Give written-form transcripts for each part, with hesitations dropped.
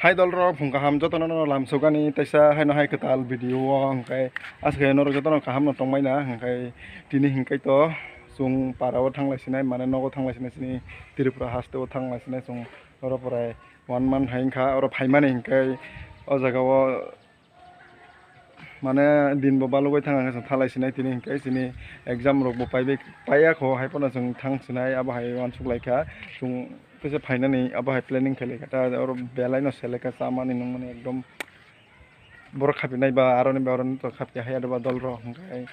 Hai dolro phung kaham jotono no lam sugani taisa hai no hai ketal video hangkai aske no jotono kaham no tongmai na hangkai tini hingkai to sung parao thanglai sinai mane nogo thanglai sinai sini Tripura haste thanglai sinai sung oro porai 1 month haingka oro phaimani hingkai o jagao mane din bo balugoi thanga sang thalai sinai tini hingkai sini exam rok bo paiya kho hai pono sung thang sinai abo hai wan suklaika sung तसे finally अब high planning खेले कटा और बेलाई न सेले का सामान इन माने एकदम बर खापि नाय बा आरो ने बारो तो खापि हाय बा दल रो हंगाय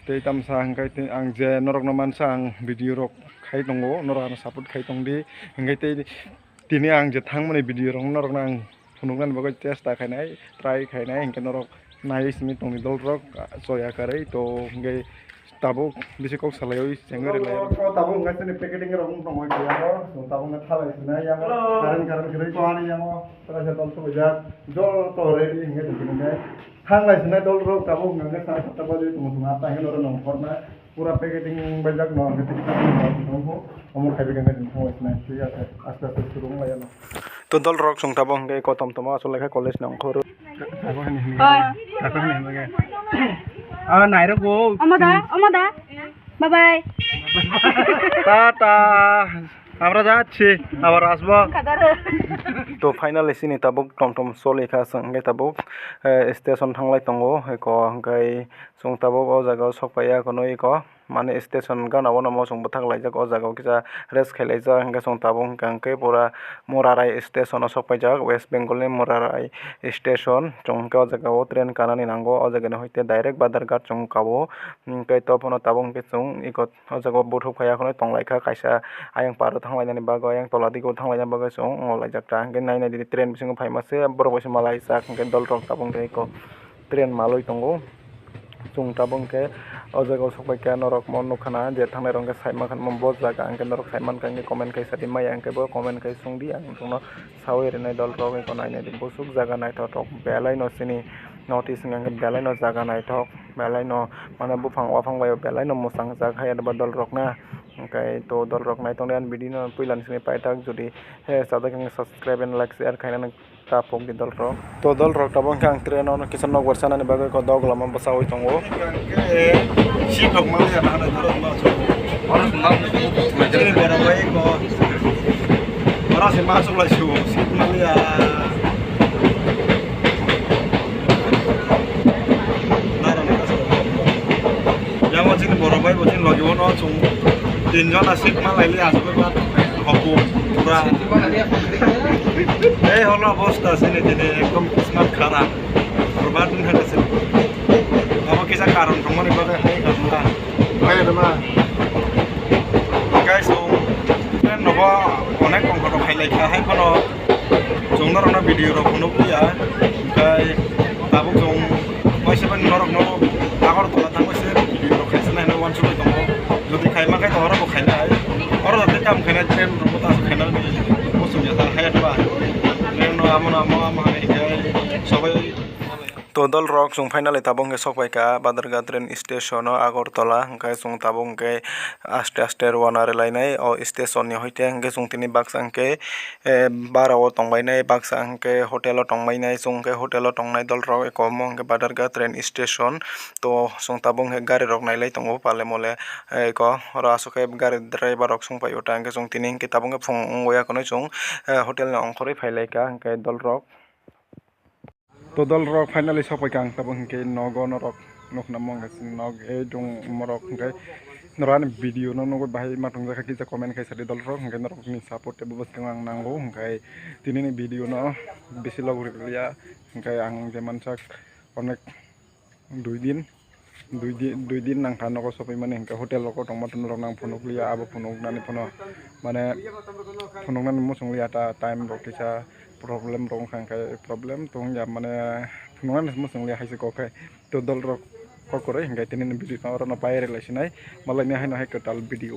ते तामसा हंगाय ते आं जे नरक न मानसा आं भिडियो रक खाइ दंगो नरक न सपोर्ट खाइ दंदि हंगाय ते तिनि आं जे थां माने भिडियो रक नरक न आं फुनुगनान बगै चेष्टा खायनाय ट्राई खायनाय हंगाय नरक नाय सिनि तंनि दल रक जया करे तो हंगाय tabo bisi kok salayo jengere la tabo ngai sene packaging ro mong tong ya mo tabo ngai thalai sene ya mo karan kire ko ani ya mo tara ja dol so ja jo to ready ngai de ngai thanglai sene dol ro tabo ngai sa tabo de tum tum ata he ro nong korna pura packaging bajak no ngai tik no omo khai ngai de thong sene ya aste aste shuru ngai ya to dol rok sung tabo ngai ko tom tom asol lekha college nong khoro tabo ni ngai nairo go Amada bye bye tata আমরা যাচ্ছি আবার আসবো তো finally সিনি তাবুক টমটম চলেখা সঙ্গে তাবুক station থাংলাই তঙ্গো হেক হাঙ্কাই song তাবুক ও জায়গাও সপাইয়া কোনো এক মানে স্টেশন গানাও নামো সং বথাকলাই যাক ও জায়গাও কিসা রেস খেলাই যা হাঙ্কা সং তাবুক হাঙ্কাই পুরা মোরারাই স্টেশন সপাই যাক ওয়েস্ট বেঙ্গলনি মোরারাই স্টেশন চংকা ও জায়গাও ট্রেন কানানি নাঙ্গো ও জায়গানি হইতে ডাইরেক্ট বাদারঘাট চংকাবো হাঙ্কাই তপনো তাবুক পিছং ইকত ও জায়গাও বুথুক ফাইয়া কোনো তংলাইখা কাইসা ayang paro thanglainani bago ayang toladigo thanglaina bago song ngolai jakta hangke nainai di train bisingo phaimase borok bisi malai sak hangke dol rok tabung ke ko train maloi tongo chung tabung ke o jaga sokbai ke norok mon nukhana je thangnai rong ke saima khan mon bo jaga hangke norok saiman kan comment kai sadi mai hangke bo comment kai sungdi ang tungno sawi renai dol rok ko nainai di busuk jaga nai thok belai no sini notice hangke belai no jaga nai thok belai no mane bufang wafang bai belai no musang jak hai dol rok na okay to dol rok nai tong dan video no puilan sini paitak jodi he sada kang subscribe and like share khaina ta pok di dol rok to dol rok tabang kang train on kisan nok warsana ni bagai ko dog lama basa hoi tongo si dog mal ya na dol ma so ora sunam majani bora bai ko ora se masuk la su si mal ya yang macam ni bora bai macam lagi ono sung tinjon asik malai li asuk ba hoku pura holo অবস্থা sini dine ekdom kismat kharap berbatun hada sini amo kisa karon tomoni bade hai karna hai dama guys so nen nobo onek kongko khailai kha hai kono jongna rona video ro kono ya kai tabu jong paisa ban norok no agor tola tangose video ro khaisna no wan sulu tongo jodi khaima kai tora bo khaina ai oro date kam khaina train ro ta khaina ni musu ya hai ba nen no amona ama hai সবাই তো দল rock song finally তাবং কে সবাই কা Badharghat train station Agartala হাঙ্কাই song তাবং কে আস্তে আস্তে রওনা লাইনাই ও station नि হইতে হাঙ্কে সং তিনি বাক্সাংকে বারাও টংবাইনাই বাক্সাংকে হোটেল টংবাইনাই সং কে হোটেল টংনাই দল রক একম হাঙ্কে বাদারঘাট ট্রেন স্টেশন তো সং তাবং কে গাড়ি রক নাইলাই টংবো পালে মলে ক রাসুকে গাড়ি ড্রাইভার রক সং পাইও টাঙ্কে সং তিনি হাঙ্কে তাবং কে ফং ওয়া কোন সং হোটেল ন অংখরে ফাইলাইকা হাঙ্কে দল rock to dol rok finally sopai kang tabung ke nogo norok nok namong ke nog e dung morok ke noran video no nogo bahai matung jaka ki comment kai sadi dol rok ke norok ni support te bubas kang nango kai tini ni video no besi logri ya kai ang jeman sak onek 2 din nang kan ko sopai mane ke hotel ko tong matun rok nang phonok liya abo phonok nani phono mane phonok nani musung liya ta time rok kisa problem rong khang kai problem tong ya mane phungan musung liya haise ko kai to dol rok ko kore hingai tinin video na ora na pai relationai malai ne hai na hai total video